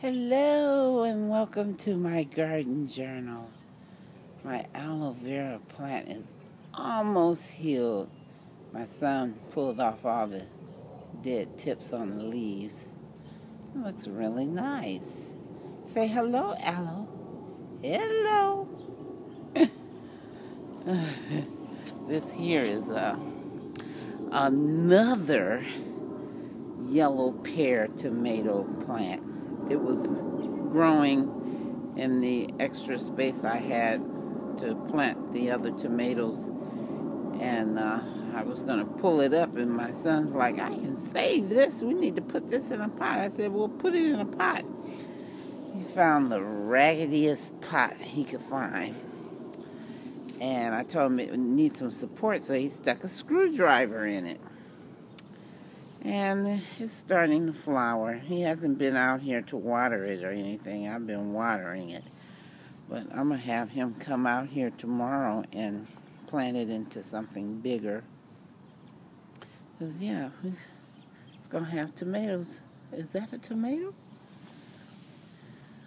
Hello and welcome to my garden journal. My aloe vera plant is almost healed. My son pulled off all the dead tips on the leaves. It looks really nice. Say hello, aloe. Hello. This here is another yellow pear tomato plant. It was growing in the extra space I had to plant the other tomatoes, and I was going to pull it up, and my son's like, I can save this. We need to put this in a pot. I said, well, put it in a pot. He found the raggediest pot he could find, and I told him it would need some support, so he stuck a screwdriver in it. And it's starting to flower. He hasn't been out here to water it or anything. I've been watering it. But I'm going to have him come out here tomorrow and plant it into something bigger. Because, yeah, it's going to have tomatoes. Is that a tomato?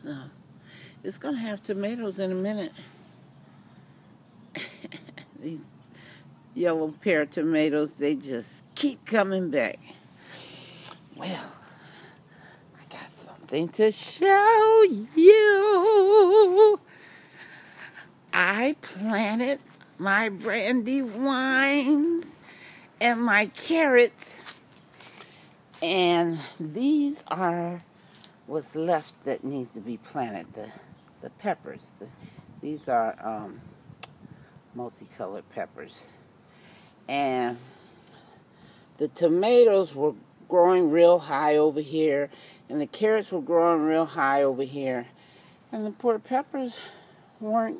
No. It's going to have tomatoes in a minute. These yellow pear tomatoes, they just keep coming back. Well, I got something to show you. I planted my brandywines and my carrots, and these are what's left that needs to be planted, the peppers. These are multicolored peppers. And the tomatoes were growing real high over here, and the carrots were growing real high over here, and the poor peppers weren't,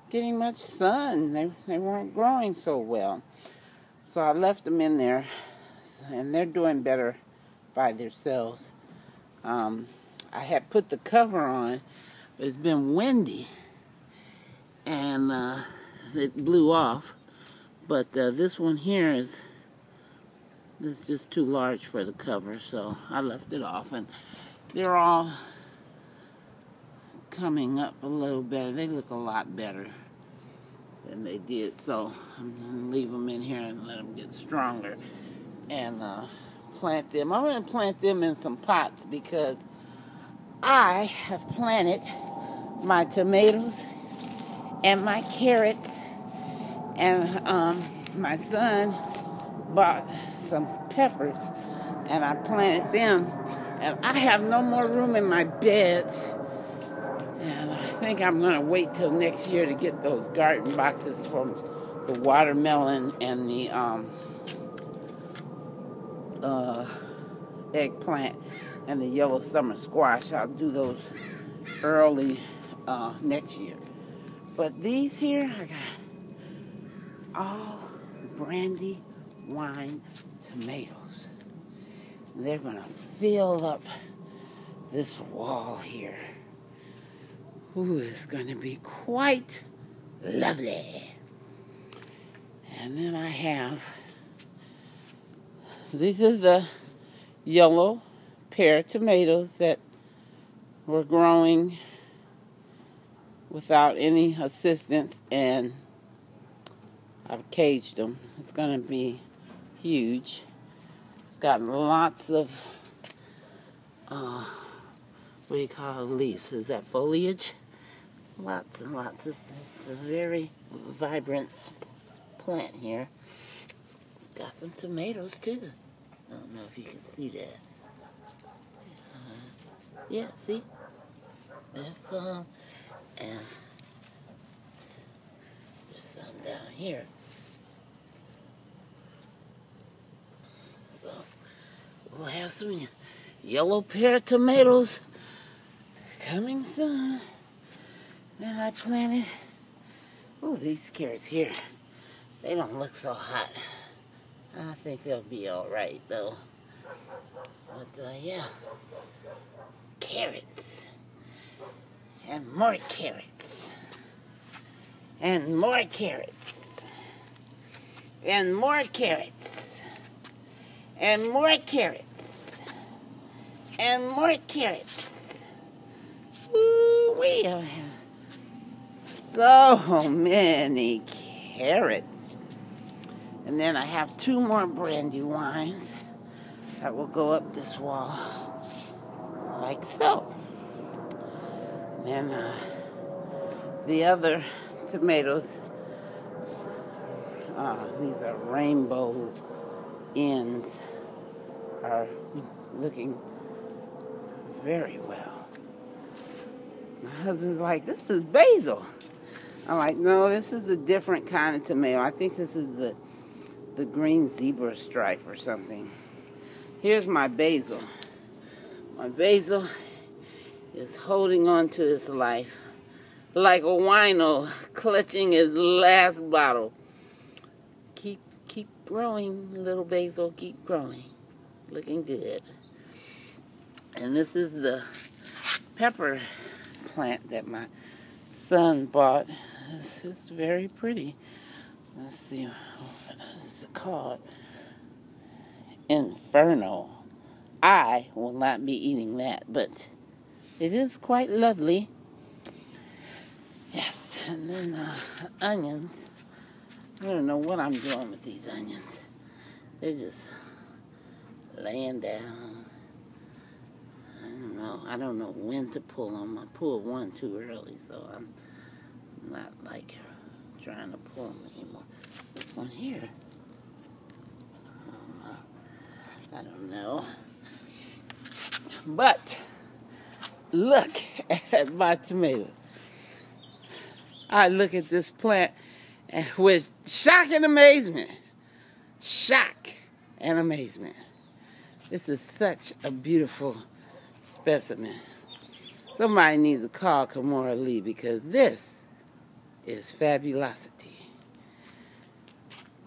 getting much sun. They weren't growing so well. So I left them in there, and they're doing better by themselves. I had put the cover on, but it's been windy, and it blew off. But this one here is just too large for the cover, so I left it off, and they're all coming up a little better. They look a lot better than they did, so I'm going to leave them in here and let them get stronger and plant them. I'm going to plant them in some pots because I have planted my tomatoes and my carrots, and my son bought some peppers, and I planted them, and I have no more room in my beds, and I think I'm going to wait till next year to get those garden boxes from the watermelon and the eggplant and the yellow summer squash. I'll do those early next year. But these here, I got all brandywine tomatoes. They're going to fill up this wall here. Ooh, it's going to be quite lovely. And then I have, these are the yellow pear tomatoes that were growing without any assistance, and I've caged them. It's going to be huge. It's got lots of, what do you call leaves? Is that foliage? Lots and lots. It's a very vibrant plant here. It's got some tomatoes too. I don't know if you can see that. Yeah, see? There's some, and there's some down here. So we'll have some yellow pear tomatoes coming soon. Then I planted, these carrots here, they don't look so hot. I think they'll be all right though. But yeah, carrots, and more carrots, and more carrots, and more carrots, and more carrots, and more carrots. Ooh-wee. I have so many carrots. And then I have 2 more brandy wines that will go up this wall, like so. And the other tomatoes, these are rainbow ends, are looking very well. My husband's like, this is basil. I'm like, no, this is a different kind of tomato. I think this is the green zebra stripe or something. Here's my basil. My basil is holding on to his life like a wino clutching his last bottle. Keep growing, little basil, keep growing. Looking good. And this is the pepper plant that my son bought. This is very pretty. Let's see what is it called. Inferno. I will not be eating that, but it is quite lovely. Yes, and then onions. I don't know what I'm doing with these onions. They're just laying down. I don't know when to pull them. I pulled one too early, so I'm not like trying to pull them anymore. This one here. I don't know. But look at my tomato. I look at this plant with shock and amazement. Shock and amazement. This is such a beautiful specimen. Somebody needs to call Kimora Lee because this is fabulosity.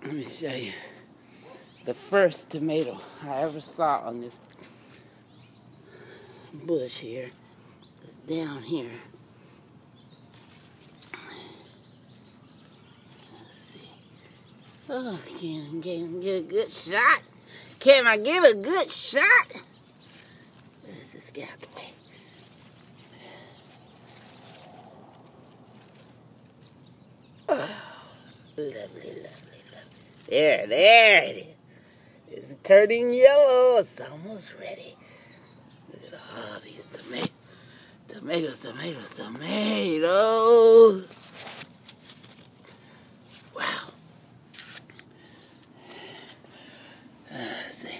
Let me show you the first tomato I ever saw on this bush here. It's down here. Let's see. Oh, can I get a good shot? Can I get a good shot? Let's just get out the way. Oh, lovely, lovely, lovely. There it is. It's turning yellow. It's almost ready. Look at all these tomatoes. Tomatoes. Wow. Let's see.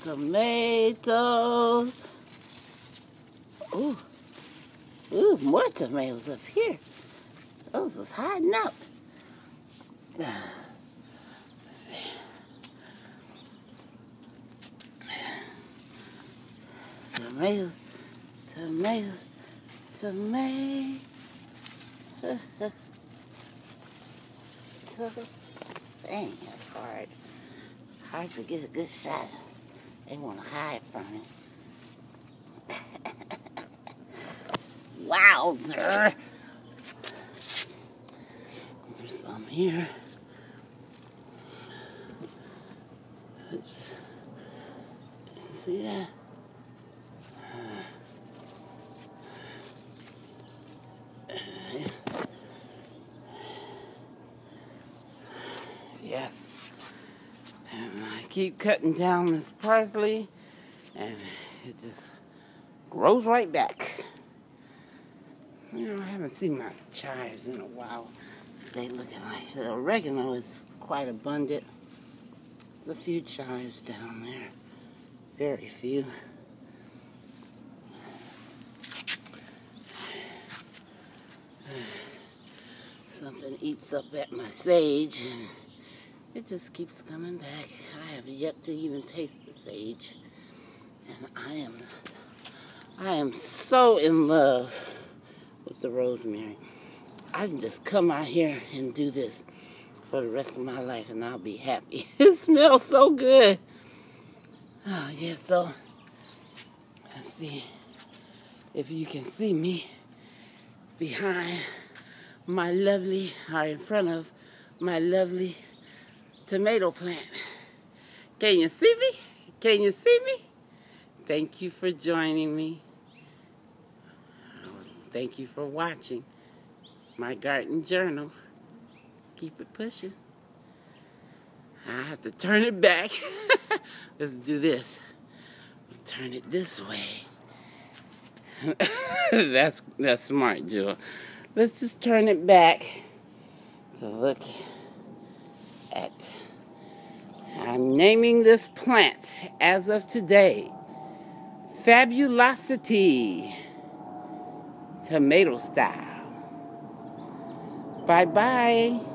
Tomatoes. Ooh, more tomatoes up here. Those is hiding up. Let's see. Tomatoes. Dang, that's hard. Hard to get a good shot. They want to hide from it. Wowzer. There's some here. Oops. See that? Yes. And I keep cutting down this parsley, and it just grows right back. You know, I haven't seen my chives in a while. They looking like the oregano is quite abundant. There's a few chives down there. Very few. Something eats up at my sage, and it just keeps coming back. I have yet to even taste the sage, and I am so in love with the rosemary. I can just come out here and do this for the rest of my life, and I'll be happy. It smells so good. Oh yeah, so let's see if you can see me behind my lovely, or in front of my lovely tomato plant. Can you see me? Can you see me? Thank you for joining me. Thank you for watching my garden journal. Keep it pushing. I have to turn it back. Let's do this. Turn it this way. That's smart, Jewel. Let's just turn it back to look at. I'm naming this plant as of today Fabulosity Tomato Style. Bye-bye.